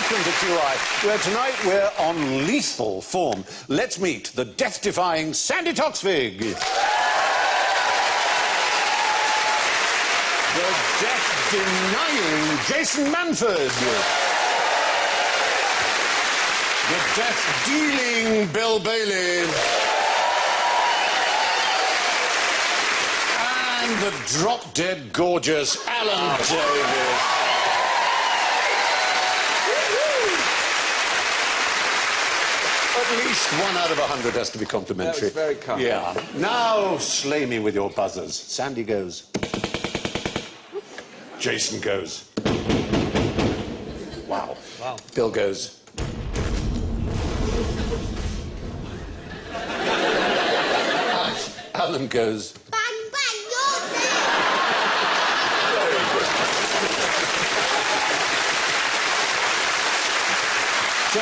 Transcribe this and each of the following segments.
welcome to QI, where tonight we're on lethal form. Let's meet the death-defying Sandy Toksvig. The death-denying Jason Manford. The death-dealing Bill Bailey. And the drop-dead gorgeous Alan Davis. At least 1 out of 100 has to be complimentary. That was very kind. Yeah. Now slay me with your buzzers. Sandy goes. Jason goes. Wow. Wow. Bill goes. Alan goes. Bang, bang, you're dead! So,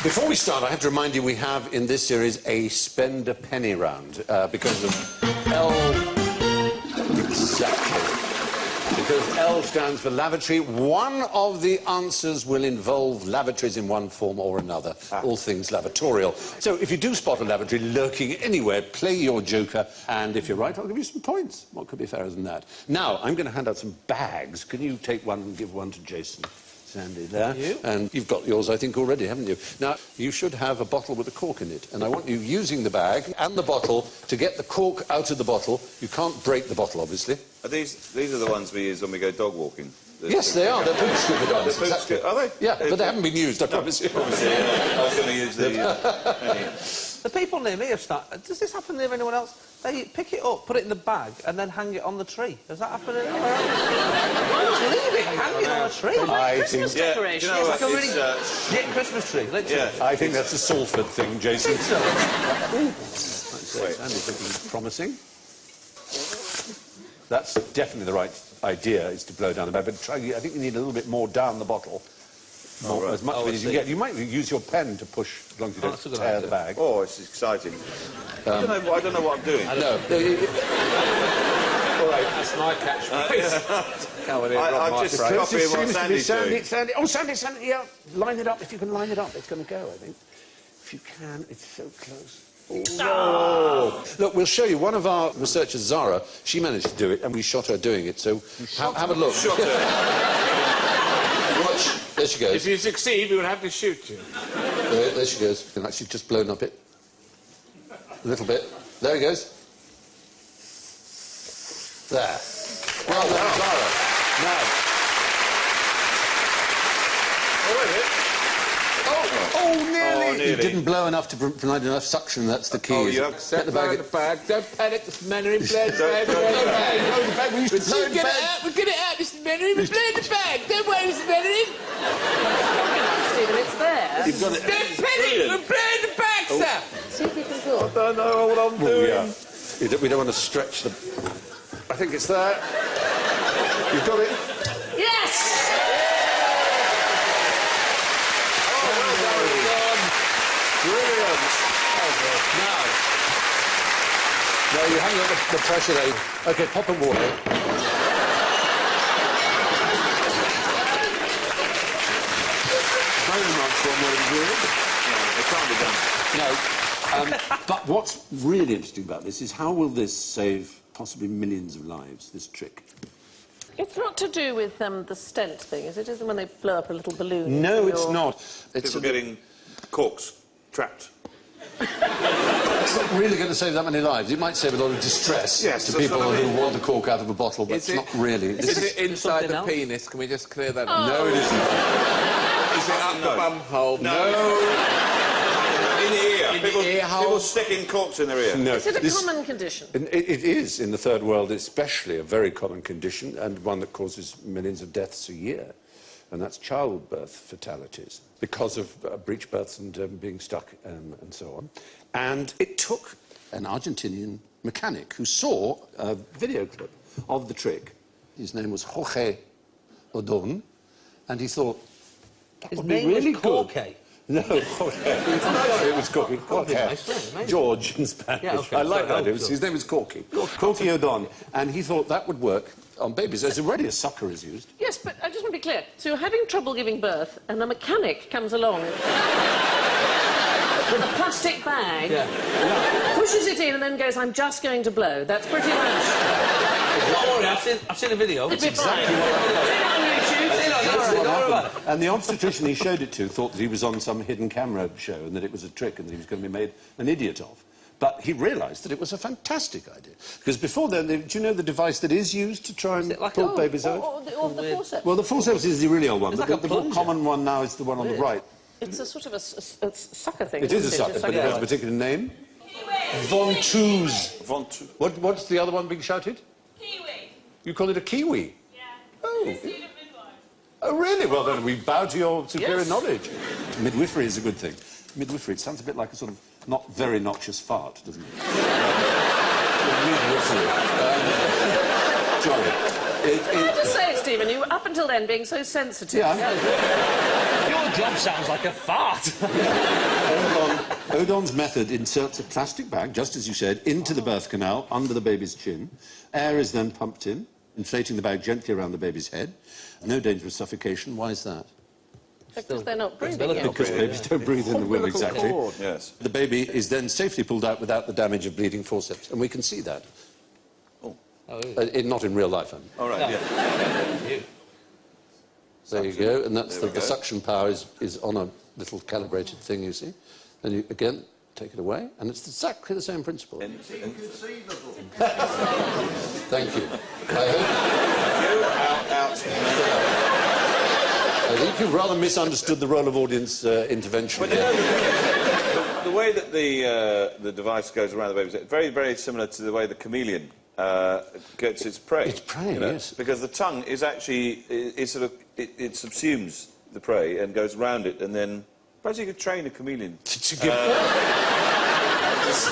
before we start, I have to remind you we have in this series a spend a penny round because of L. Exactly. Because L stands for lavatory. One of the answers will involve lavatories in one form or another. All things lavatorial. So if you do spot a lavatory lurking anywhere, play your joker, and if you're right, I'll give you some points. What could be fairer than that? Now, I'm going to hand out some bags. Can you take one and give one to Jason? Sandy, there. You? And you've got yours, I think, already, haven't you? Now, you should have a bottle with a cork in it, and I want you using the bag and the bottle to get the cork out of the bottle. You can't break the bottle, obviously. Are these are the ones we use when we go dog walking? Yes, they are. They're poop scuba divers. They're poop scuba, are they? Yeah, but they haven't been used, I promise you. I was going to use the... The people near me have started... Does this happen near anyone else? They pick it up, put it in the bag, and then hang it on the tree. Does that happen anywhere else? Leave it hanging on a tree. Christmas decoration. You know, It's like a really shit Christmas tree. yeah. I think that's a Salford thing, Jason. So, Wait, Sandy's looking promising. That's definitely the right idea, is to blow down the bag, but try, I think you need a little bit more down the bottle. More, right. as much of it as you can get. You might use your pen to push, as long as you don't that's a good tear idea. the bag. Oh, it's exciting. I don't know what I'm doing. No. All right. that's my catchphrase. I'm just copying what Sandy's doing. Sandy. Oh, Sandy, yeah. Line it up. If you can line it up, it's going to go, I think. If you can, it's so close. Oh. Look, we'll show you. One of our researchers, Zara, she managed to do it, and we shot her doing it, so have a look. Shot her. Watch. There she goes. If you succeed, we will have to shoot you. There she goes. And she's just blown up it. A little bit. There he goes. There. Well done, Zara. Now. Oh, nearly. Oh, nearly. You didn't blow enough to provide enough suction. That's the key. Oh, you have Get the bag. Don't panic, Mr. Mannering. Blow the bag. Blow the bag. We used to blow the Get it bag. out. We'll get it out, Mr. Mannering. We'll blow the bag. Don't worry, Mr. Mannering. Stephen, it's there. You've got it. Don't panic. We'll blow the bag, sir. See if you can do it. I don't know what I'm doing. Yeah. We don't want to stretch the... I think it's there. You've got it. Yes! Brilliant. No, you haven't got the pressure there. OK, pop in water. Very much one way to do it. It can't be done. No. But what's really interesting about this is how will this save possibly millions of lives, this trick? It's not to do with the stent thing, is it? Isn't when they blow up a little balloon? No, into it's your- not. It's People getting corks trapped. It's not really going to save that many lives. It might save a lot of distress Yes, to that's people what I mean. who want a cork out of a bottle, but it's not really. Is it inside the something else? penis? Can we just clear that Oh. up? No, it isn't. Is it up the bum hole? In the ear. People, ear hole. people sticking corks in their ear. No. Is it a This- common condition? It is, in the third world especially, a very common condition, and one that causes millions of deaths a year. And that's childbirth fatalities, because of breech births and being stuck and so on. And it took an Argentinian mechanic who saw a video clip of the trick. His name was Jorge Odon, and he thought, that His would be name really was good. Corke. No, it was Corky. George in Spanish. Yeah, okay, I like sorry, that. His name was Corky. Corky O'Don. And he thought that would work on babies. There's already a sucker is used. Yes, but I just want to be clear. So you're having trouble giving birth, and a mechanic comes along with a plastic bag, pushes it in, and then goes, "I'm just going to blow." That's pretty much... Don't worry, I've seen a video. It's exactly what happened. And the obstetrician he showed it to thought that he was on some hidden camera show and that it was a trick and that he was going to be made an idiot of. But he realised that it was a fantastic idea. Because before then, do you know the device that is used to try and pull babies out? Or the forceps. Well, the forceps is the really old one, It's but like the a more plunger. common one now is the one on the right. It's a sort of a sucker thing. It is a isn't sucker, but it has a particular name. Ventouse. What's the other one being shouted? Kiwi. You call it a kiwi? Yeah. Oh. It's seen a midwife. Oh, really? Well, then we bow to your superior Yes. knowledge. Midwifery is a good thing. Midwifery, it sounds a bit like a sort of not very noxious fart, doesn't it? Midwifery. Jolly. Can I just say, Stephen, you were up until then being so sensitive. Yeah. Your job sounds like a fart. O'Don's method inserts a plastic bag, just as you said, into the birth canal, under the baby's chin. Air is then pumped in, inflating the bag gently around the baby's head. No danger of suffocation. Why is that? Because they're not breathing yet. Because babies don't breathe in the womb, exactly. Yes. The baby is then safely pulled out without the damage of bleeding forceps, and we can see that. Not in real life, I mean. All right, yeah. There you go, and that's the suction power is on a little calibrated thing, you see. Then you, again, take it away, and it's exactly the same principle. Thank you. I think you've rather misunderstood the role of audience intervention. But you know, the way that the device goes around the baby is very, very similar to the way the chameleon gets its prey. Its prey, yes. Because the tongue is actually, it subsumes the prey and goes around it, and then perhaps you could train a chameleon. Just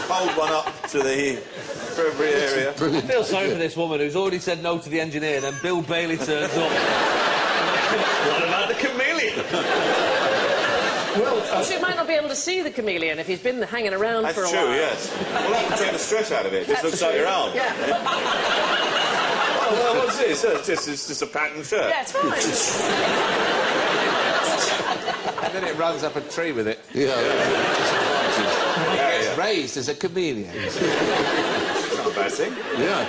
hold one up to the appropriate area. I feel sorry for this woman who's already said no to the engineer, then Bill Bailey turns up. What about the chameleon? Well, she might not be able to see the chameleon if he's been hanging around for a while. That's true, yes. Well, that would take the stress out of it. It just looks like your arm. Yeah. Well, what's this? It's just a patterned shirt. Yeah, it's fine. And then it runs up a tree with it. Yeah. It's raised as a chameleon. It's not a bad thing. Yeah.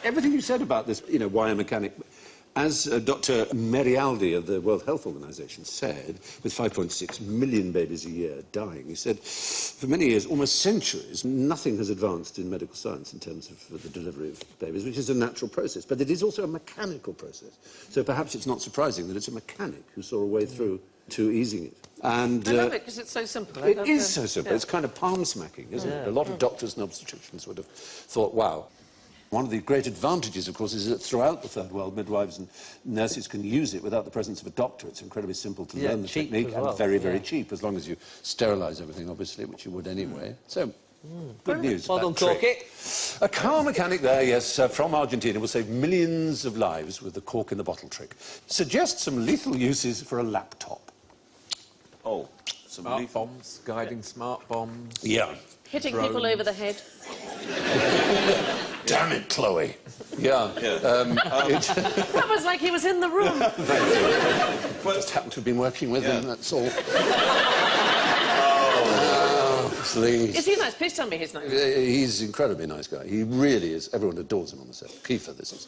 Everything you said about this, you know, why a mechanic... As Dr. Merialdi of the World Health Organization said, with 5.6 million babies a year dying, he said, for many years, almost centuries, nothing has advanced in medical science in terms of the delivery of babies, which is a natural process. But it is also a mechanical process. So perhaps it's not surprising that it's a mechanic who saw a way through to easing it. And, I love it because it's so simple. It is so simple. Yeah. It's kind of palm-smacking, isn't it? A lot of doctors and obstetricians would have thought, wow. One of the great advantages, of course, is that throughout the Third World, midwives and nurses can use it without the presence of a doctor. It's incredibly simple to learn the technique and very, very cheap, as long as you sterilise everything, obviously, which you would anyway. So, good news. Well done, Corky. A car mechanic there, yes, from Argentina, will save millions of lives with the cork in the bottle trick. Suggest some lethal uses for a laptop. Oh, some Smart lethal. bombs, guiding smart bombs. Yeah. Hitting people over the head. Damn it, Chloe. Yeah. That was like he was in the room. Well, just happened to have been working with him, that's all. Oh, please. Is he nice? Please tell me he's nice. He's an incredibly nice guy. He really is. Everyone adores him on the set. Kiefer, this is.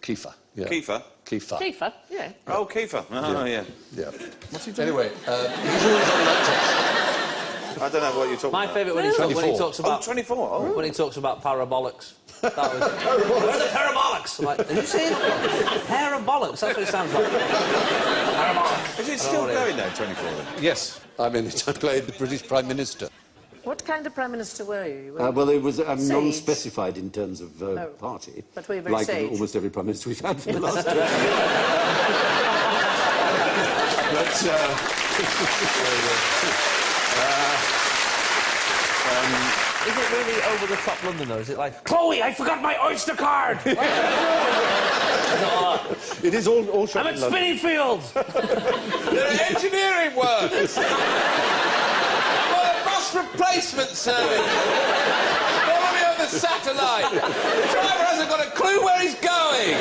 Kiefer. Yeah. Kiefer? Kiefer. Kiefer, yeah. Oh, Kiefer. Oh, yeah. Yeah. What's he doing? Anyway, He's always on laptops. I don't know what you're talking My about. favourite when he talks about... Oh, 24. Oh. When he talks about parabolics. That was... Where are the parabolics? I'm like, are you saying parabolics? That's what it sounds like. Parabolics. Is it still going now, 24? Then? Yes. I mean, I played the British Prime Minister. What kind of Prime Minister were you? Well, it was non-specified in terms of party. But were you very like sage? Almost every Prime Minister we've had for the last 20 Is it really over-the-top London, though? Is it like, Chloe, I forgot my Oyster card! It is all shot I'm in at London. Spinningfields. There are engineering works. I'm on a bus replacement service. Follow me on the satellite. The driver hasn't got a clue where he's going.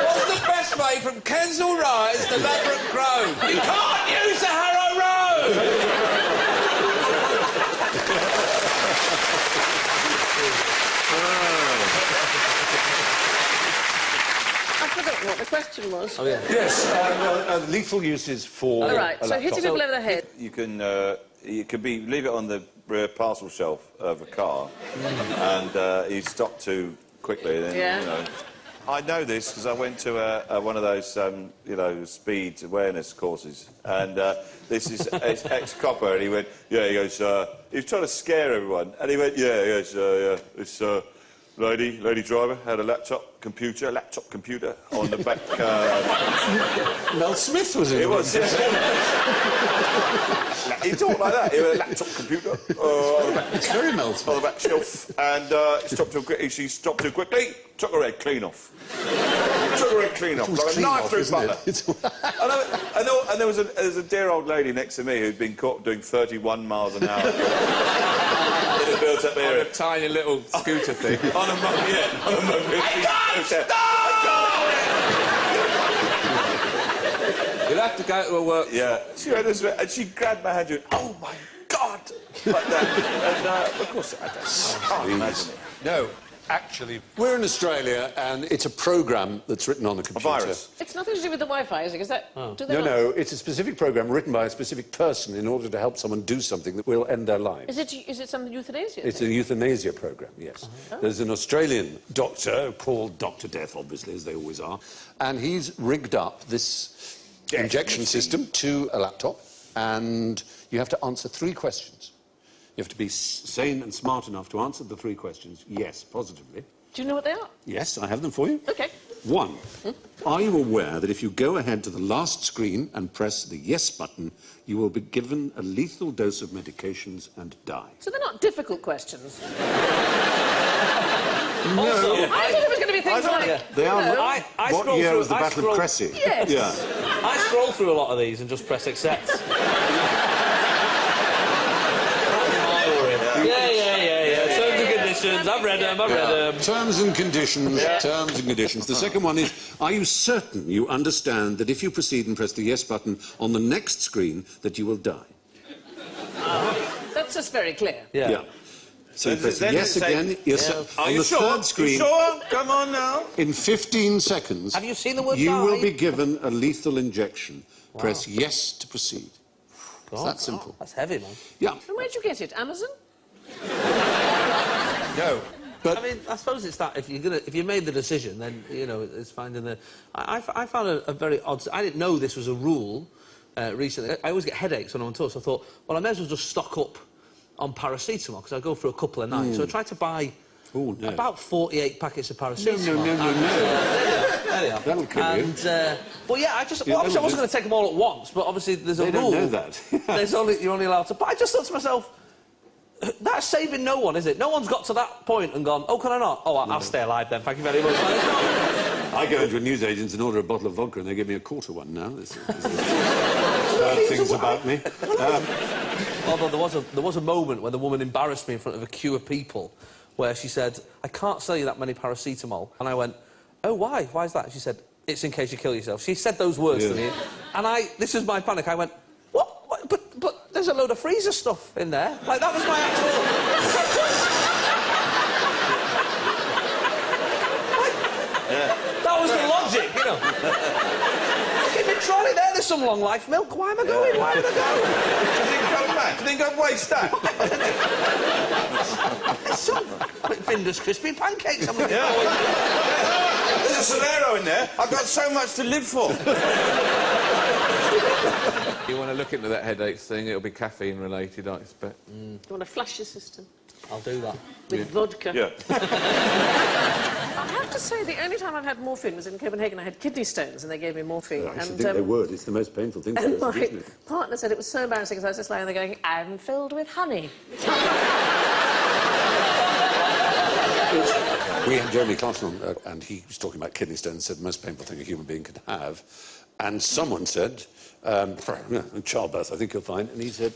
What's the best way from Kensal Rise to Ladbroke Grove? You can't use the Harrow Road. I've forgotten what the question was. Oh, yeah. Yes, lethal uses for All right, a so laptop. hitting people over the head. You can leave it on the rear parcel shelf of a car, and you stop too quickly. Then, Yeah. You know, I know this because I went to one of those, speed awareness courses, and this is ex-copper, and he went, yeah, he goes, he was trying to scare everyone, and he went, yeah, he goes, yeah, this lady driver had a laptop computer on the back. Mel Smith was in It was. He talked like that. He had a laptop computer It's very Mel on Smith. the back shelf, and she stopped too quickly, took her head clean off. Took her head clean off, like a knife through butter. And there was a dear old lady next to me who'd been caught doing 31 miles an hour in a built-up area. A tiny little scooter thing. On a moped. I can't stop! You'll have to go to her work. Yeah, she went this way, and she grabbed my hand and went, oh my God! Like that. And of course, I can't imagine it. No, actually, we're in Australia, and it's a program that's written on the computer. A virus. It's nothing to do with the Wi-Fi, is it? Is that... Do they No, not? no, it's a specific program written by a specific person in order to help someone do something that will end their lives. Is it some euthanasia? It's a euthanasia program, yes. There's an Australian doctor called Dr. Death, obviously, as they always are, and he's rigged up this injection system to a laptop, and you have to answer 3 questions. You have to be sane and smart enough to answer the 3 questions, yes, positively. Do you know what they are? Yes, I have them for you. OK. 1. Are you aware that if you go ahead to the last screen and press the yes button, you will be given a lethal dose of medications and die? So they're not difficult questions. Also, I thought it was going to be things like... They are. you know, I What scroll year through... was the I Battle scroll- of Cressy? Yes. Yeah. I scroll through a lot of these and just press accept. Yeah. Terms and conditions. I've read them. Terms and conditions. Terms and conditions. The second one is, are you certain you understand that if you proceed and press the yes button on the next screen, that you will die? That's just very clear. Yeah. So you press Then yes it say- again. Yes, Are on you the sure? third screen. You sure? Come on now. In 15 seconds, Have you seen the word you die? will be given a lethal injection. Press yes to proceed. It's that simple. That's heavy, man. Yeah. And where'd you get it? Amazon? No. But I mean, I suppose it's that if you made the decision, then it's finding the. I found a very odd. I didn't know this was a rule recently. I always get headaches when I'm on tour, so I thought, well, I may as well just stock up on paracetamol because I go for a couple of nights. So I tried to buy about 48 packets of paracetamol. No. There they are. That'll kill you. But yeah, obviously I wasn't going to take them all at once. But obviously there's a They rule. don't know that. You're only allowed to. But I just thought to myself, that's saving no one, is it? No one's got to that point and gone, oh, can I not? Oh, I'll stay alive then. Thank you very much. I go into a newsagent's and order a bottle of vodka and they give me a quarter one now. There's bad things about me. Although there was a moment when the woman embarrassed me in front of a queue of people where she said, I can't sell you that many paracetamol. And I went, oh, why? Why is that? She said, it's in case you kill yourself. She said those words to me. And this is my panic. I went, what? But there's a load of freezer stuff in there. Like, that was my actual... That was the logic, Keep it trolley there, there's some long life milk. Why am I going? Why would I go? Do you think come back? Do you think I'd waste that? There's some Finder's crispy pancakes. I'm looking forward to. There's a Solero in there. I've got so much to live for. You want to look into that headaches thing, it'll be caffeine related, I expect. You want to flush your system? I'll do that. With vodka? Yeah. I have to say, the only time I've had morphine was in Copenhagen. I had kidney stones and they gave me morphine. I should think they would. It's the most painful thing for And us, my isn't it? partner said it was so embarrassing because I was just lying there going, I'm filled with honey. We had Jeremy Clarkson on, and he was talking about kidney stones, said the most painful thing a human being could have. And someone said, childbirth, I think you'll find, and he said,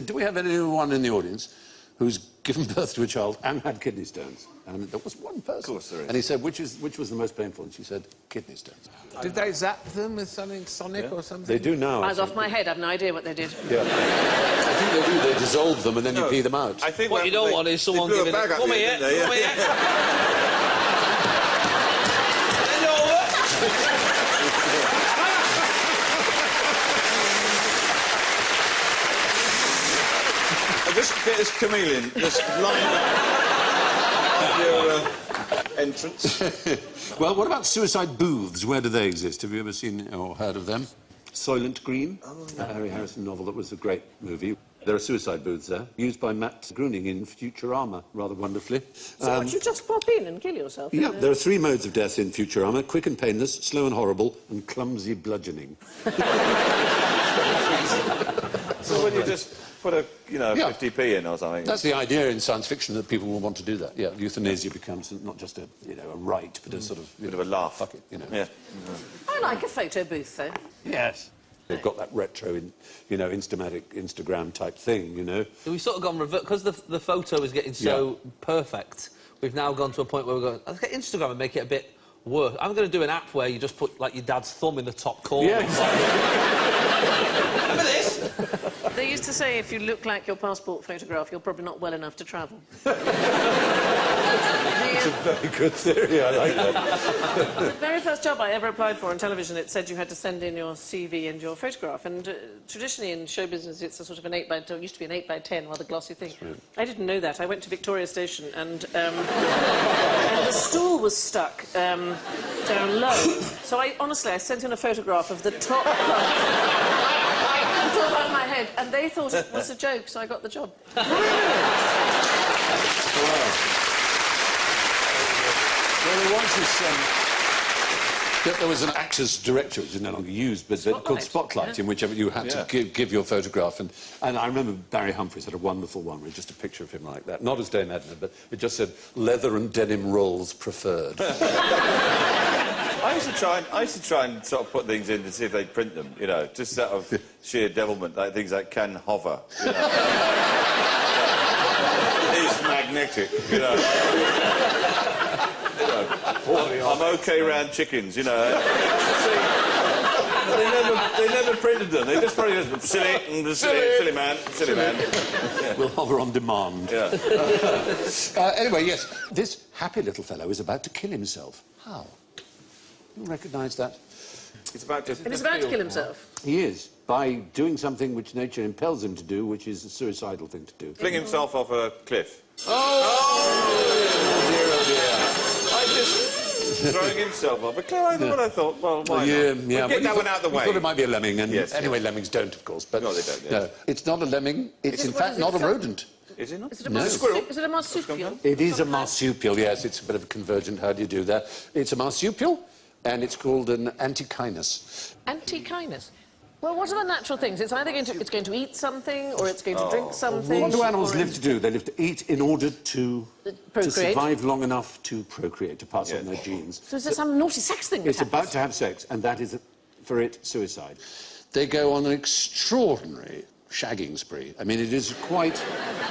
do we have anyone in the audience who's given birth to a child and had kidney stones? And there was one person. Of course there is. And he said, which was the most painful? And she said, kidney stones. Did they zap them with something sonic or something? They do now. I was off my head. I've no idea what they did. Yeah. I think they do. They dissolve them and then you pee them out. I think What you don't want is someone giving it... Come here, come here. Bend over. Just get this chameleon, just line up at your entrance. Well, what about suicide booths? Where do they exist? Have you ever seen or heard of them? Soylent Green, a Harry Harrison novel that was a great movie. There are suicide booths there, used by Matt Groening in Futurama, rather wonderfully. So would you just pop in and kill yourself? Yeah, there are 3 modes of death in Futurama: quick and painless, slow and horrible, and clumsy bludgeoning. So when you just put a, 50p in or something. That's the idea in science fiction, that people will want to do that. Yeah, euthanasia becomes not just a right, but a sort of bit of a laugh. Fuck it, Yeah. I like a photo booth, though. Yes. They've got that retro, Instagram type thing, We've sort of gone revert because the photo is getting so perfect. We've now gone to a point where we're going, let's get Instagram and make it a bit worse. I'm going to do an app where you just put like your dad's thumb in the top corner. Yeah, exactly. Remember this? They used to say if you look like your passport photograph, you're probably not well enough to travel. It's a very good theory, I like that. The very first job I ever applied for on television, it said you had to send in your CV and your photograph. And traditionally in show business, it's a sort of an 8x10, it used to be an 8x10, rather glossy thing. Right. I didn't know that. I went to Victoria Station and the stool was stuck down low. So I sent in a photograph of the top part. Above my head, and they thought it was a joke, so I got the job. Wow. Well, there was this... there was an actor's director, which is no longer used, but called Spotlight, in which you had to give your photograph. And I remember Barry Humphries had a wonderful one with just a picture of him like that. Not as Dame Edna, but it just said, leather and denim rolls preferred. I used to try and sort of put things in to see if they'd print them, just sort of sheer devilment, like things like can hover, It's magnetic, I'm OK round chickens, See, they never printed them. They just probably just silly man. Yeah. We'll hover on demand. Yeah. Anyway, yes, this happy little fellow is about to kill himself. How? You recognise that? It's about to kill himself. He is, by doing something which nature impels him to do, which is a suicidal thing to do. Fling himself off a cliff. Oh, dear. I just... throwing himself off a cliff. I thought, well, why not? Yeah, get that one out of the way. We thought it might be a lemming, and anyway, lemmings don't, of course. But no, they don't. No, it's not a lemming. It's in fact not a rodent. Is it not? Is it a marsupial? Is it a marsupial? It is a marsupial, yes. It's a bit of a convergent. How do you do that? It's a marsupial, and it's called an antechinus. Antechinus? Well, what are the natural things? It's either going to eat something, or it's going to drink something. What do animals live to do? They live to eat in order to survive long enough to procreate, to pass on their genes. So is there some naughty sex thing? It's about to have sex, and that is, for it, suicide. They go on an extraordinary shagging spree. I mean, it is quite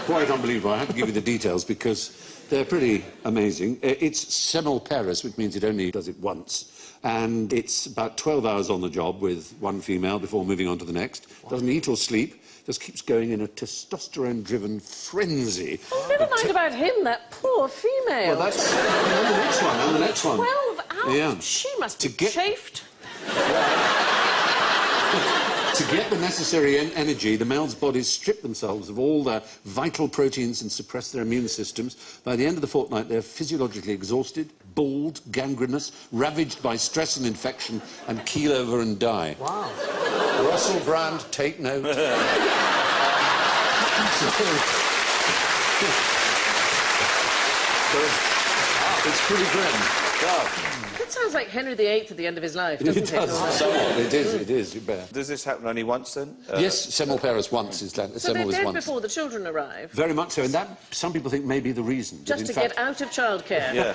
unbelievable. I have to give you the details because they're pretty amazing. It's semilparous, which means it only does it once. And it's about 12 hours on the job with one female before moving on to the next. Doesn't eat or sleep, just keeps going in a testosterone-driven frenzy. Oh, never mind about him, that poor female. Well, that's on the next one. 12 hours? Yeah. She must be chafed. To get the necessary energy, the males' bodies strip themselves of all their vital proteins and suppress their immune systems. By the end of the fortnight, they're physiologically exhausted, bald, gangrenous, ravaged by stress and infection, and keel over and die. Wow. Russell Brand, take note. It's pretty grim. That sounds like Henry VIII at the end of his life, doesn't it? Somewhat. It is, you bet. Does this happen only once, then? Yes, semel parus once is like... So they're semel is dead once. before the children arrive? Very much so, and that, some people think, may be the reason. Just to get out of childcare? Yeah.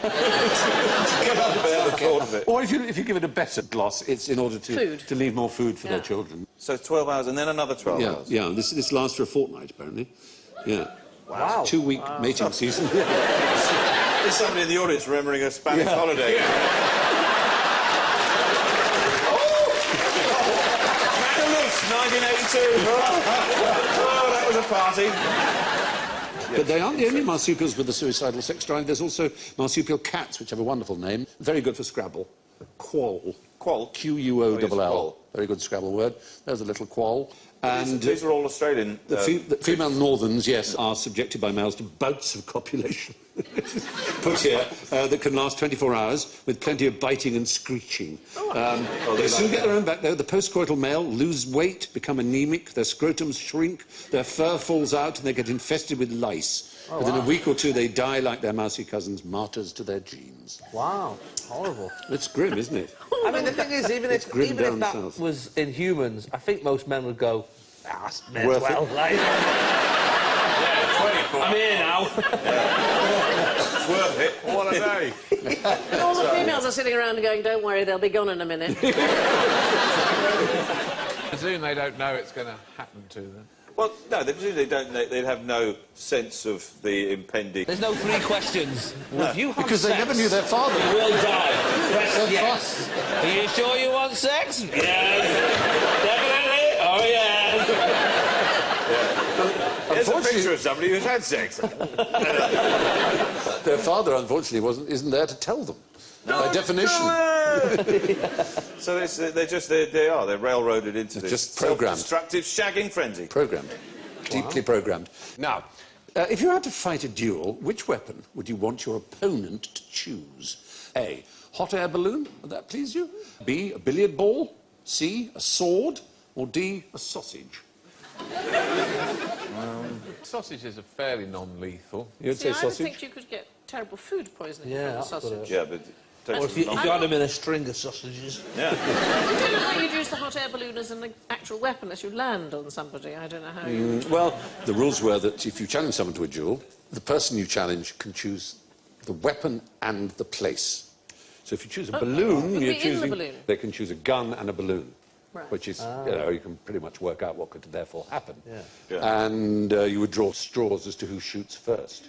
Get up there, the thought of it. Or if you give it a better gloss, it's in order to leave more food for their children. So 12 hours and then another 12 hours? Yeah, this lasts for a fortnight, apparently. Yeah. Wow. 2-week mating season. There's somebody in the audience remembering a Spanish holiday. Magaluf, 1982. Oh, that was a party. But they aren't the only marsupials with the suicidal sex drive. There's also marsupial cats, which have a wonderful name. Very good for Scrabble. Quoll. Quoll? Q-U-O-L-L. Oh, yes, quoll. Very good Scrabble word. There's a little quoll. And these are all Australian. the female northerns, yes, are subjected by males to bouts of copulation. Put here, that can last 24 hours with plenty of biting and screeching. They soon get their own back, though. The postcoital male lose weight, become anemic, their scrotums shrink, their fur falls out, and they get infested with lice. Within a week or two, they die like their mousy cousins, martyrs to their genes. Wow, horrible. It's grim, isn't it? I mean, the thing is, even if that south. was in humans, I think most men would go, may as Worth well. Like, I'm here now. It's worth it. What a day. And all the females are sitting around going, don't worry, they'll be gone in a minute. I presume they don't know it's going to happen to them. Well, no, they don't. They'd have no sense of the impending. There's no 3 questions. Would you have Because they sex? never knew their father. You will die. Press Their yes. Are you sure you want sex? Yes. Definitely. Oh, yes. There's a picture of somebody who's had sex. Their father, unfortunately, isn't there to tell them. By definition. So they're railroaded into this just programmed. self-destructive shagging frenzy. Programmed. Deeply programmed. Now, if you had to fight a duel, which weapon would you want your opponent to choose? A, hot air balloon, would that please you? B, a billiard ball? C, a sword? Or D, a sausage? Sausages are fairly non-lethal. You'd See, say I would sausage? think you could get terrible food poisoning Yeah, from the that's what sausage. Yeah, but... Or if you had them in a string of sausages. Yeah. I don't know how you'd use the hot air balloon as an actual weapon as you land on somebody. I don't know how you... Well, the rules were that if you challenge someone to a duel, the person you challenge can choose the weapon and the place. So if you choose a balloon, would you're be in the choosing... balloon. They can choose a gun and a balloon. Right. Which is, you can pretty much work out what could therefore happen. Yeah. And you would draw straws as to who shoots first.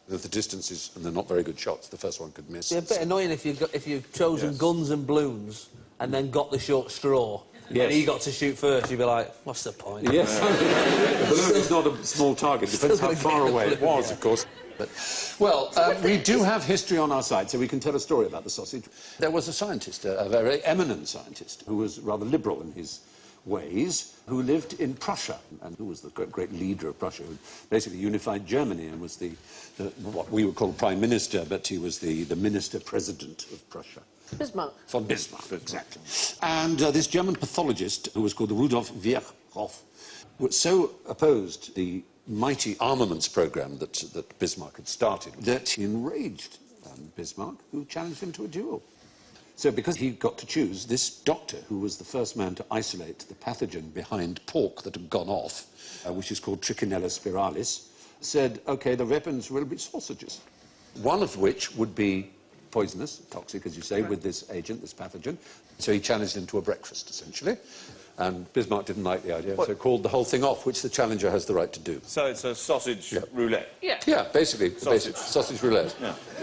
If the distance is, and they're not very good shots, the first one could miss. It's a bit annoying if you've chosen guns and balloons and then got the short straw. Yes. And he got to shoot first, you'd be like, what's the point? Yes. The balloon is not a small target. Depends how Still far gonna away get it the was, of course. But, well, we do have history on our side, so we can tell a story about the sausage. There was a scientist, a very eminent scientist, who was rather liberal in his ways, who lived in Prussia, and who was the great leader of Prussia, who basically unified Germany and was what we would call Prime Minister, but he was the Minister-President of Prussia. Bismarck. Von Bismarck, exactly. And this German pathologist, who was called Rudolf Virchow, so opposed the mighty armaments program that Bismarck had started that he enraged Bismarck, who challenged him to a duel. So because he got to choose, this doctor, who was the first man to isolate the pathogen behind pork that had gone off, which is called Trichinella spiralis, said, OK, the weapons will be sausages, one of which would be poisonous, toxic, as you say, with this agent, this pathogen. So he challenged him to a breakfast, essentially. And Bismarck didn't like the idea, so called the whole thing off, which the challenger has the right to do. So it's a sausage roulette. Yeah. Yeah, basically. Sausage roulette.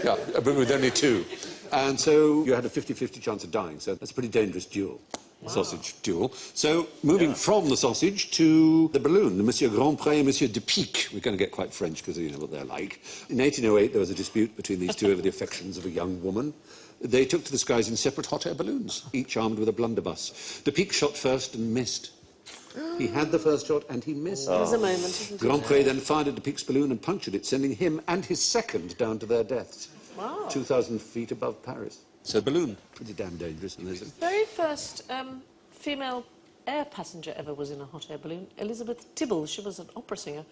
Yeah, but with only 2. And so you had a 50-50 chance of dying, so that's a pretty dangerous duel. Sausage duel. So, moving from the sausage to the balloon, the Monsieur Grandpré and Monsieur de Pique. We're going to get quite French because you know what they're like. In 1808, there was a dispute between these two over the affections of a young woman. They took to the skies in separate hot air balloons, each armed with a blunderbuss. De Pique shot first and missed. He had the first shot and he missed. There's a moment, isn't it? Grandpré then fired at de Pique's balloon and punctured it, sending him and his second down to their deaths. Wow. 2,000 feet above Paris. So balloon, pretty damn dangerous. Very first female air passenger ever was in a hot air balloon. Elizabeth Tibble, she was an opera singer.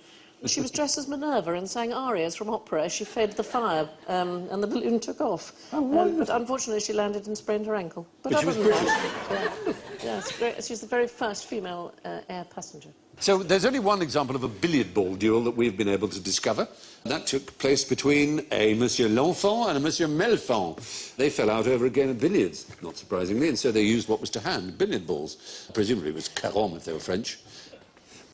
She was dressed as Minerva and sang arias from opera as she fed the fire, and the balloon took off. But unfortunately, she landed and sprained her ankle. But she was other than British. that, she's the very first female air passenger. So there's only one example of a billiard ball duel that we've been able to discover. That took place between a Monsieur L'Enfant and a Monsieur Melfant. They fell out over a game of billiards, not surprisingly, and so they used what was to hand, billiard balls. Presumably it was carom if they were French.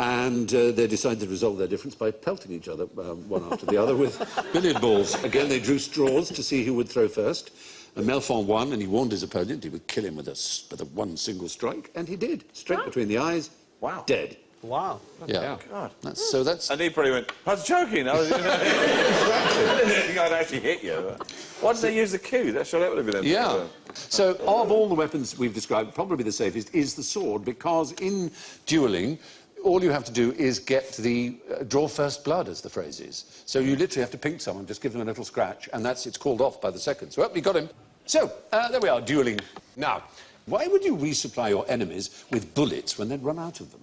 And they decided to resolve their difference by pelting each other, one after the other, with billiard balls. Again, they drew straws to see who would throw first. And Melfant won, and he warned his opponent he would kill him with a one single strike, and he did. Straight between the eyes, Wow. dead. Wow. Yeah. God. That's... And he probably went, I was joking. I was, I'd actually hit you. Why did they use the cue? That would have been... Yeah. So, of all the weapons we've described, probably the safest is the sword, because in duelling, all you have to do is get the draw first blood, as the phrase is. So you literally have to pink someone, just give them a little scratch, and it's called off by the seconds. Well, you got him. So, there we are, duelling. Now, why would you resupply your enemies with bullets when they'd run out of them?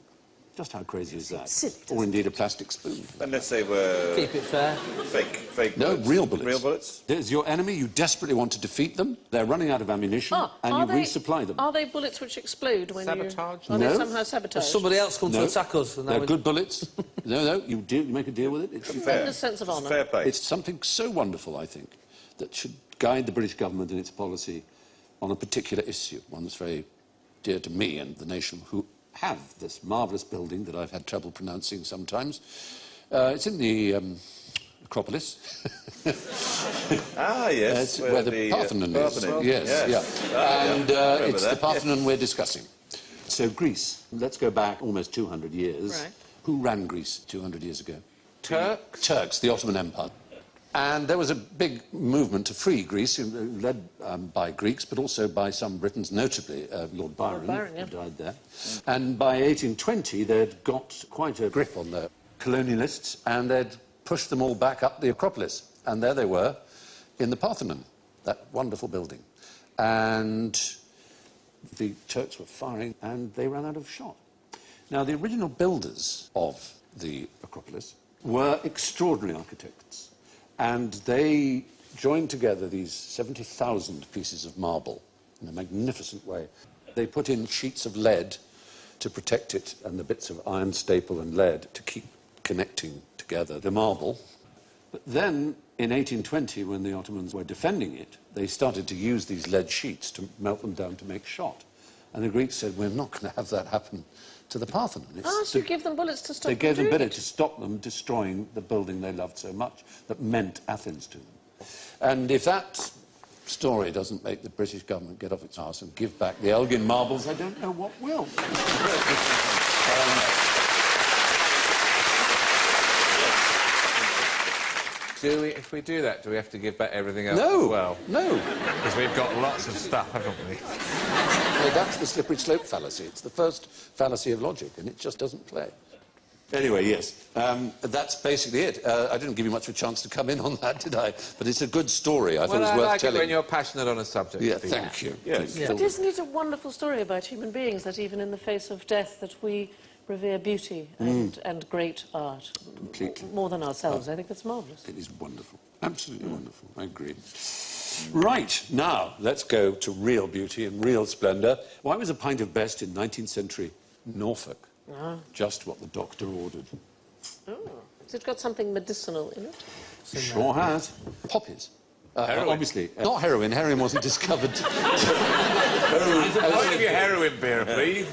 Just how crazy is that? Silly, or indeed a plastic spoon. Unless they were... Keep it fair. Fake No, bullets. real bullets. Real bullets? There's your enemy, you desperately want to defeat them, they're running out of ammunition, and you resupply them. Are they bullets which explode when Sabotage? Are No. they somehow sabotaged? Somebody else come to attack us. And They're good bullets. No, you make a deal with it. It's Fair. Tremendous sense of honour. Fair play. It's something so wonderful, I think, that should guide the British government in its policy on a particular issue, one that's very dear to me and the nation, who have this marvellous building that I've had trouble pronouncing sometimes. It's in the Acropolis. Ah, yes. It's where the Parthenon is. Parthenon. Yes, yeah. And it's that, the Parthenon we're discussing. So Greece, let's go back almost 200 years. Right. Who ran Greece 200 years ago? Turks? Turks, the Ottoman Empire. And there was a big movement to free Greece, led by Greeks, but also by some Britons, notably Lord Byron, who died there. And by 1820, they'd got quite a grip on the colonialists, and they'd pushed them all back up the Acropolis. And there they were, in the Parthenon, that wonderful building. And the Turks were firing, and they ran out of shot. Now, the original builders of the Acropolis were extraordinary architects. And they joined together these 70,000 pieces of marble in a magnificent way. They put in sheets of lead to protect it and the bits of iron staple and lead to keep connecting together the marble. But then, in 1820, when the Ottomans were defending it, they started to use these lead sheets to melt them down to make shot. And the Greeks said, we're not going to have that happen to the Parthenon. So you give them bullets to stop They gave them doing bullets to stop them destroying the building they loved so much, that meant Athens to them. And if that story doesn't make the British government get off its arse and give back the Elgin marbles, I don't know what will. If we do that, do we have to give back everything else No, as well? no. Because we've got lots of stuff, haven't we? Well, that's the slippery slope fallacy. It's the first fallacy of logic, and it just doesn't play. Anyway, yes, that's basically it. I didn't give you much of a chance to come in on that, did I? But it's a good story. I thought it was worth telling. It when you're passionate on a subject. Yeah, thank you. Yes. But isn't it a wonderful story about human beings, that even in the face of death, that we revere beauty and great art? Completely. More than ourselves. I think that's marvellous. It is wonderful. Absolutely wonderful. I agree. Right, now, let's go to real beauty and real splendour. Why was a pint of best in 19th century Norfolk just what the doctor ordered? Oh. Has it got something medicinal in it? Sure has. Poppies. Obviously. Not heroin. Heroin wasn't discovered. I'll give you heroin beer, please.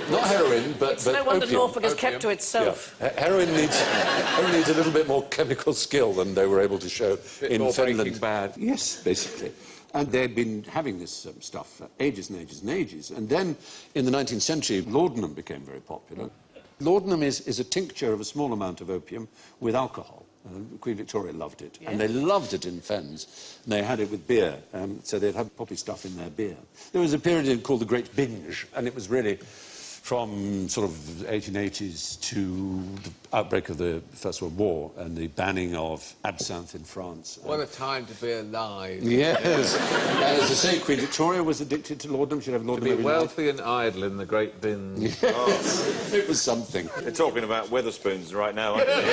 Not heroin, but No wonder opium. Norfolk is kept to itself. Yeah. Heroin needs a little bit more chemical skill than they were able to show in more Finland. Breaking Bad. Yes, basically. And they'd been having this stuff for ages and ages and ages. And then, in the 19th century, laudanum became very popular. Laudanum is a tincture of a small amount of opium with alcohol. Queen Victoria loved it. Yeah. And they loved it in Fens. And they had it with beer. So they'd have poppy stuff in their beer. There was a period called the Great Binge, and it was really from sort of 1880s to the outbreak of the First World War and the banning of absinthe in France. What a time to be alive. Yes. As I say, Queen Victoria was addicted to laudanum. She'd have To laudanum be every wealthy and idle in the great bins. night. Yes. It was something. They're talking about Weatherspoons right now, aren't they?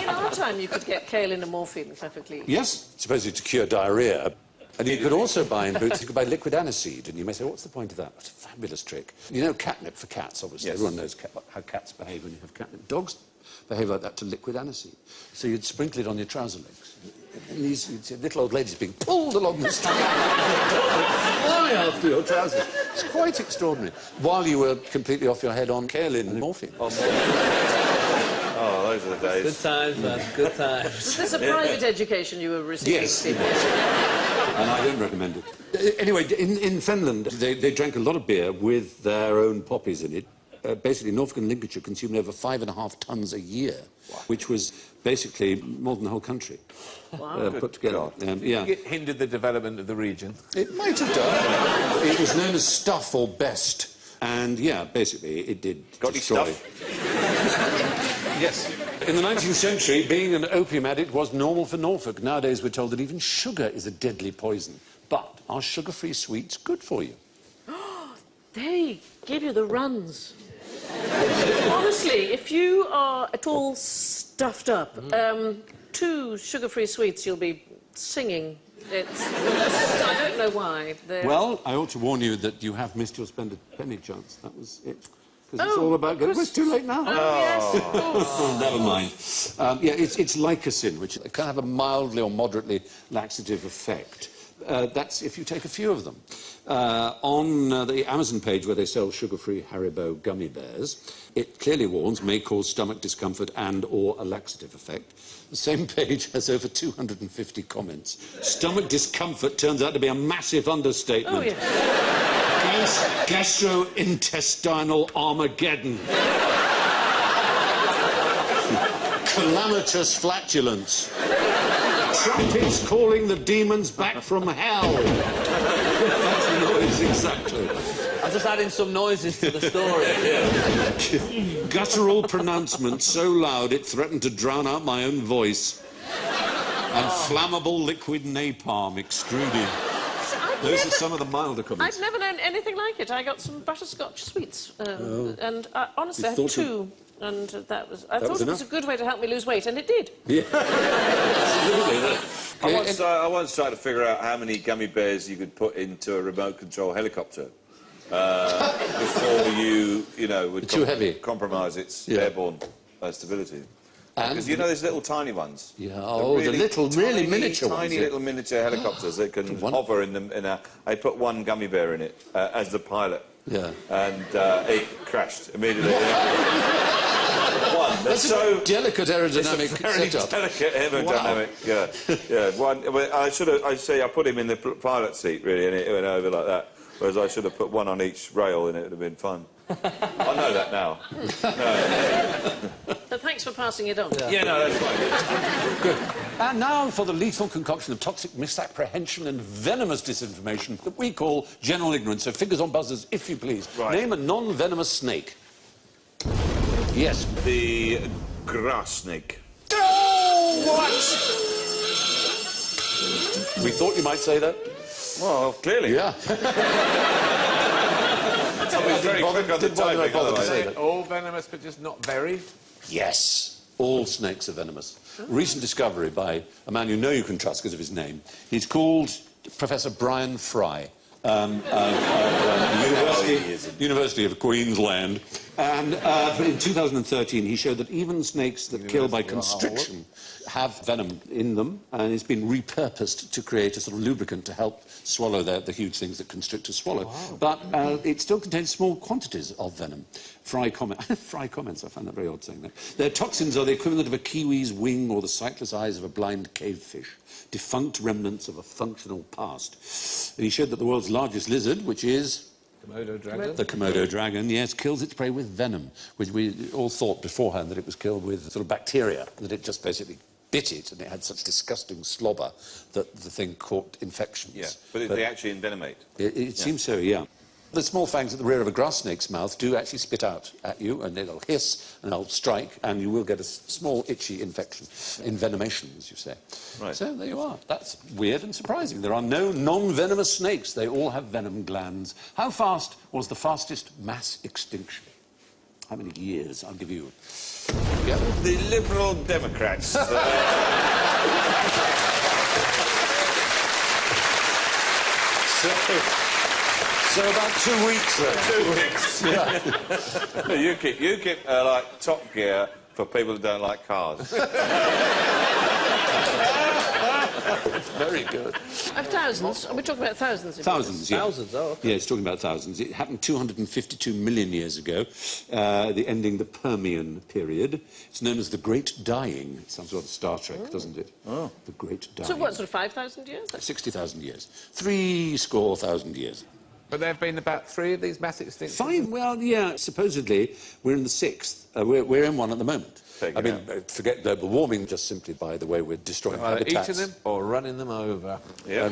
In our time, you could get kaolin and morphine perfectly. Yes, supposedly to cure diarrhea. And you could also buy in Boots, you could buy liquid aniseed, and you may say, what's the point of that? It's a fabulous trick. You know catnip for cats, obviously. Yes. Everyone knows how cats behave when you have catnip. Dogs behave like that to liquid aniseed. So you'd sprinkle it on your trouser legs. And you'd see little old ladies being pulled along the street. Fly after your trousers. It's quite extraordinary. While you were completely off your head on kaolin and morphine. Oh, those are the days. Good times, man. Good times. Was this a private education you were receiving? Yes. And I don't recommend it. Anyway, in Finland, they drank a lot of beer with their own poppies in it. Basically, Norfolk and Lincolnshire consumed over 5.5 tons a year, which was basically more than the whole country put together. Yeah. It hindered the development of the region. It might have done. It was known as stuff or best. And, yeah, basically, it did Got any destroy. stuff? Yes. In the 19th century, being an opium addict was normal for Norfolk. Nowadays, we're told that even sugar is a deadly poison. But are sugar-free sweets good for you? They give you the runs. Honestly, if you are at all stuffed up, 2 sugar-free sweets, you'll be singing. I don't know why. Well, I ought to warn you that you have missed your spend a penny chance. That was it. Because it's all about... It's too late now. Oh, yes, of course. Oh, never mind. Yeah, it's lycocin, which can have a mildly or moderately laxative effect. That's if you take a few of them. On the Amazon page where they sell sugar-free Haribo gummy bears, it clearly warns may cause stomach discomfort and or a laxative effect. The same page has over 250 comments. Stomach discomfort turns out to be a massive understatement. Oh, yes. Gastrointestinal Armageddon. Calamitous flatulence. Trumpets calling the demons back from hell. That's the noise, exactly. I'm just adding some noises to the story. Guttural pronouncement so loud it threatened to drown out my own voice. And flammable liquid napalm extruded. Those are some of the milder comments. I've never known anything like it. I got some butterscotch sweets, and honestly, I had 2. And I thought it was a good way to help me lose weight, and it did. Yeah. Absolutely. I once tried to figure out how many gummy bears you could put into a remote control helicopter before you would too heavy. compromise its airborne stability. And because there's little tiny ones. Yeah. Oh, the little, really miniature ones. Tiny little miniature helicopters that can hover in them. I put one gummy bear in it as the pilot. Yeah. And it crashed immediately. That's so delicate aerodynamic it's a very setup. delicate aerodynamic. Wow. Yeah. I put him in the pilot seat really, and it went over like that. Whereas I should have put one on each rail, and it would have been fun. I know that now. No. But thanks for passing it on. Yeah, no, that's fine. Good. And now for the lethal concoction of toxic misapprehension and venomous disinformation that we call general ignorance. So fingers on buzzers, if you please. Right. Name a non-venomous snake. Yes. The grass snake. Oh, what? We thought you might say that. Well, clearly. Yeah. I was very quick on the timing, otherwise. All venomous, but just not very? Yes. All snakes are venomous. Recent discovery by a man you know you can trust because of his name. He's called Professor Brian Fry. University of Queensland. And in 2013, he showed that even snakes that kill by constriction have venom in them, and it's been repurposed to create a sort of lubricant to help swallow the huge things that constrictors swallow. Wow. But it still contains small quantities of venom. Fry comments, I find that very odd saying that. Their toxins are the equivalent of a kiwi's wing or the sightless eyes of a blind cavefish, defunct remnants of a functional past. And he showed that the world's largest lizard, which is... Komodo dragon? The Komodo dragon, yes, kills its prey with venom, which we all thought beforehand that it was killed with sort of bacteria, that it just basically bit it and it had such disgusting slobber that the thing caught infections. Yeah, but they actually envenomate. It seems so, yeah. The small fangs at the rear of a grass snake's mouth do actually spit out at you, and it'll hiss and it'll strike, and you will get a small itchy infection, envenomation, as you say. Right. So there you are. That's weird and surprising. There are no non-venomous snakes. They all have venom glands. How fast was the fastest mass extinction? How many years? I'll give you. Yep. The Liberal Democrats. So about 2 weeks then. 2 weeks. Yeah. UKIP like Top Gear for people who don't like cars. Very good. Of thousands? Are we talking about thousands? Thousands, yeah. Thousands, oh, okay. Yeah, it's talking about thousands. It happened 252 million years ago, ending the Permian period. It's known as the Great Dying. It sounds rather Star Trek, doesn't it? Oh. The Great Dying. So what, sort of 5,000 years? 60,000 years. 3,000 years. But there have been about 3 of these mass extinctions. 5? Well, yeah, supposedly we're in the 6th. We're in one at the moment. I mean, forget global warming, just simply by the way we're destroying habitats. Eating them or running them over. Yeah.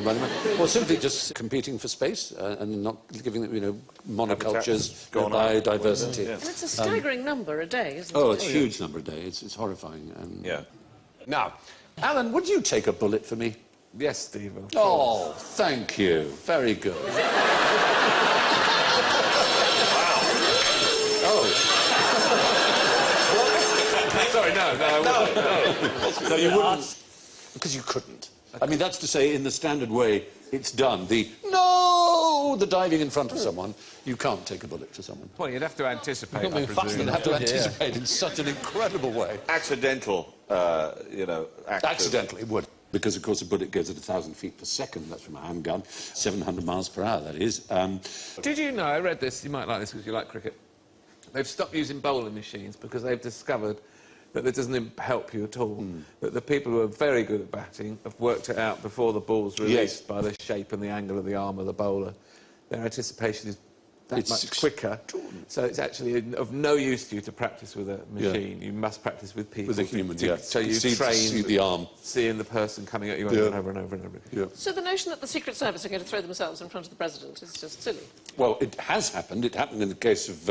Or simply just competing for space and not giving them, you know, monocultures, biodiversity. And it's a staggering number a day, isn't it? Oh, it's a huge number a day. It's horrifying. And, Yeah. Now, Alan, would you take a bullet for me? Yes, Stephen. Oh, thank you. Very good. Sorry, no. No, you wouldn't. Because you couldn't. I mean, that's to say, in the standard way, it's done. The diving in front of someone, you can't take a bullet for someone. Well, you'd have to anticipate, I You'd presume. have to anticipate in such an incredible way. Accidental, you know, act of- Accidentally, it would. Because, of course, a bullet goes at 1,000 feet per second. That's from a handgun. 700 miles per hour, that is. Did you know, I read this, you might like this because you like cricket, they've stopped using bowling machines because they've discovered that it doesn't help you at all. That the people who are very good at batting have worked it out before the ball's released by the shape and the angle of the arm of the bowler. Their anticipation is that much quicker, so it's actually of no use to you to practice with a machine. You must practice with people. With a human, So you see train the arm. seeing the person coming at you over and over and over and over again. So the notion that the Secret Service are going to throw themselves in front of the President is just silly. Well, it has happened. It happened in the case of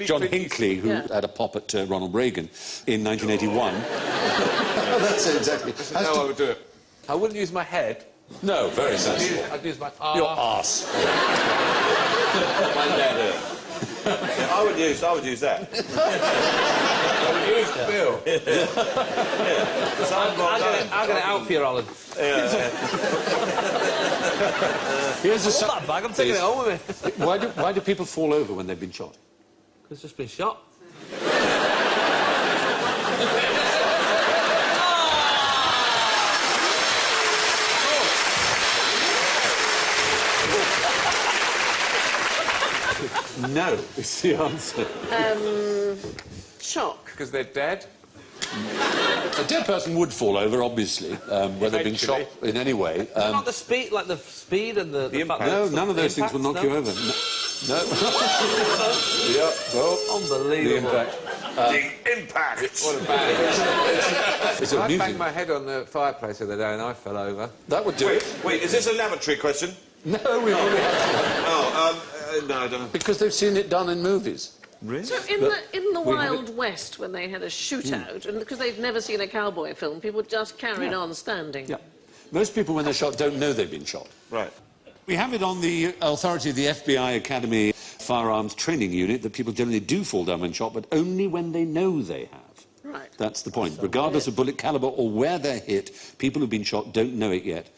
John Hinckley, who had a pop at Ronald Reagan in 1981. That's it, exactly. This is how I would do it. I wouldn't use my head. No, very sensible. I'd use my Your arse. arse. I would use that. I would use Bill. I'll get it out for you, Alan. Here's a Hold that bag, I'm taking it home with me. Why do people fall over when they've been shot? It's just been shot. No, is the answer. Shock. Because they're dead. A dead person would fall over, obviously, where they've been shot in any way. Not the speed, like the speed and the impact. No, none of those things will knock you over. No. Yeah, well, Unbelievable. the impact. The impact. What a bad. It's I amusing. banged my head on the fireplace the other day and I fell over. That would do it. Wait, is this a lavatory question? No, we already have. No, I don't know. Because they've seen it done in movies. Really? So in the Wild West, when they had a shootout, and because they've never seen a cowboy film, people just carried on standing. Yeah. Most people, when they're shot, don't know they've been shot. Right. We have it on the authority of the FBI Academy Firearms Training Unit that people generally do fall down when shot, but only when they know they have. Right. That's the point. Regardless of bullet caliber or where they're hit, people who've been shot don't know it yet.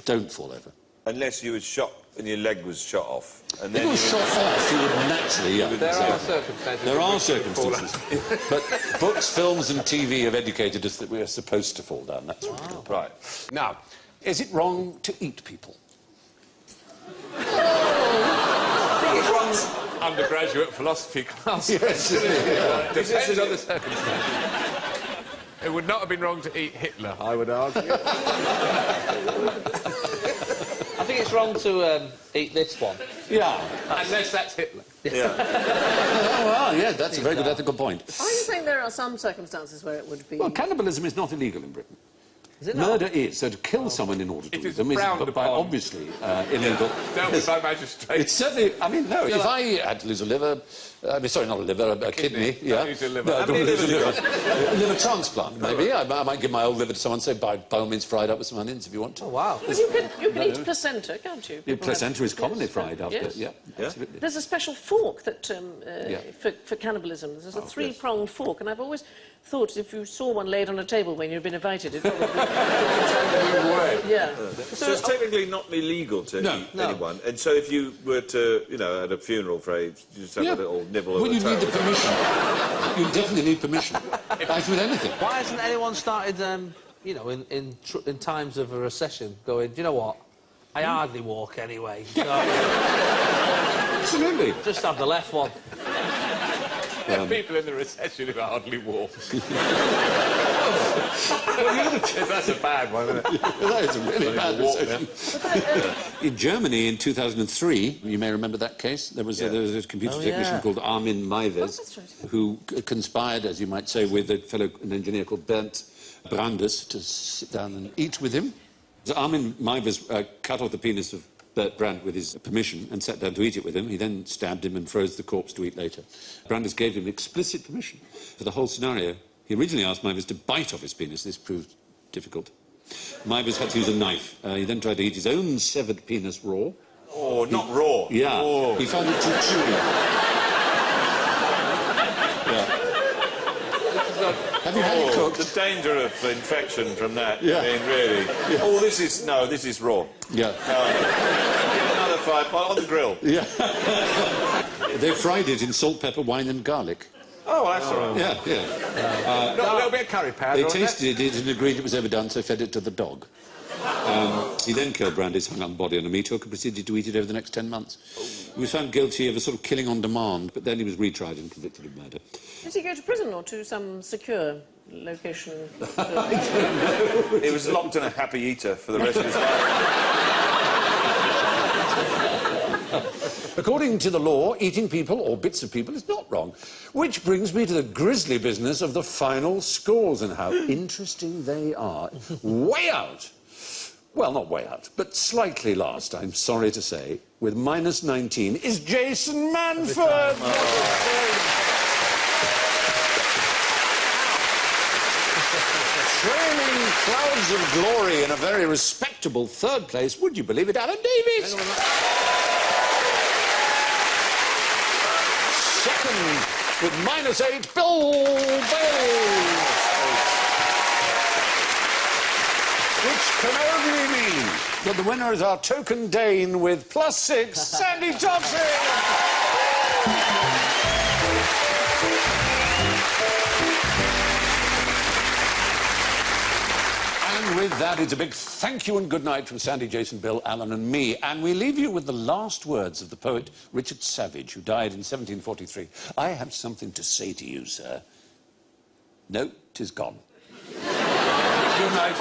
Don't fall over. Unless you was shot and your leg was shot off. And If then it was shot off, you would naturally... Yeah, There are exactly. circumstances. There in are which you can fall circumstances. But books, films and TV have educated us that we are supposed to fall down. That's what we do. Right. Now, is it wrong to eat people? Undergraduate philosophy class. Yes. Depends on the circumstances. It would not have been wrong to eat Hitler, I would argue. I think it's wrong to eat this one. Yeah. Unless that's Hitler. Yeah. Oh, well, yeah, that's a very good ethical point. Are you saying there are some circumstances where it would be... Well, cannibalism is not illegal in Britain. Is it not? Murder is. So to kill someone in order to It eat is them is frowned by upon. obviously illegal. Dealt with by magistrate. It's certainly... I mean, no, if I had to lose a liver... sorry, not a liver, a kidney. Don't use your liver. No, How don't many lose a livers liver. A liver transplant, maybe. I might give my old liver to someone, say, by all means, fried up with some onions if you want to. Oh, wow. But you can eat placenta, can't you? Yeah, People placenta have- is commonly yes, fried after, yes. yeah, absolutely. There's a special fork that Yeah. for cannibalism. There's a three-pronged fork, and I've always thought if you saw one laid on a table when you'd been invited, it probably... Yeah. So it's technically not illegal to No. eat anyone. And so if you were to, you know, at a funeral for you just have a little nibble of Well, the you need the tail. permission. You definitely need permission. As with anything. Why hasn't anyone started, you know, in times of a recession, going, do you know what? I hardly walk anyway. So Absolutely. just have the left one. People in the recession who hardly walk. That's a bad one, isn't it? That is a really bad recession. In Germany in 2003, you may remember that case, there was a computer technician called Armin Maives, that's right. who conspired, as you might say, with an engineer called Bernd Brandes to sit down and eat with him. So Armin Maives cut off the penis of Bert Brandt with his permission and sat down to eat it with him. He then stabbed him and froze the corpse to eat later. Brandes gave him explicit permission for the whole scenario. He originally asked Maives to bite off his penis. This proved difficult. Maives had to use a knife. He then tried to eat his own severed penis raw. Oh, not raw. Yeah. Oh. He found it too chewy. Yeah. Have you had it cooked? The danger of infection from that. Yeah. I mean, really. Yeah. Oh, this is raw. Yeah. Another 5 on the grill. Yeah. They fried it in salt, pepper, wine and garlic. Oh, that's all right. Yeah, yeah. Got a little bit of curry powder They on tasted it and agreed it was overdone, so fed it to the dog. He then killed Brandes, hung up the body on a meat hook and proceeded to eat it over the next 10 months. He was found guilty of a sort of killing on demand, but then he was retried and convicted of murder. Did he go to prison or to some secure location? He was locked in a happy eater for the rest of his life. According to the law, eating people or bits of people is not wrong. Which brings me to the grisly business of the final scores and how interesting they are. Way out. Well, not way out, but slightly last, I'm sorry to say, with -19, is Jason Manford. Trailing clouds of glory in a very respectable third place, would you believe it, Alan Davies? Second, with -8, Bill Bailey. Which can only mean that the winner is our token Dane with +6, Sandy Thompson. And with that, it's a big thank you and good night from Sandy, Jason, Bill, Alan and me. And we leave you with the last words of the poet Richard Savage, who died in 1743. I have something to say to you, sir. No, 'tis gone. Good night.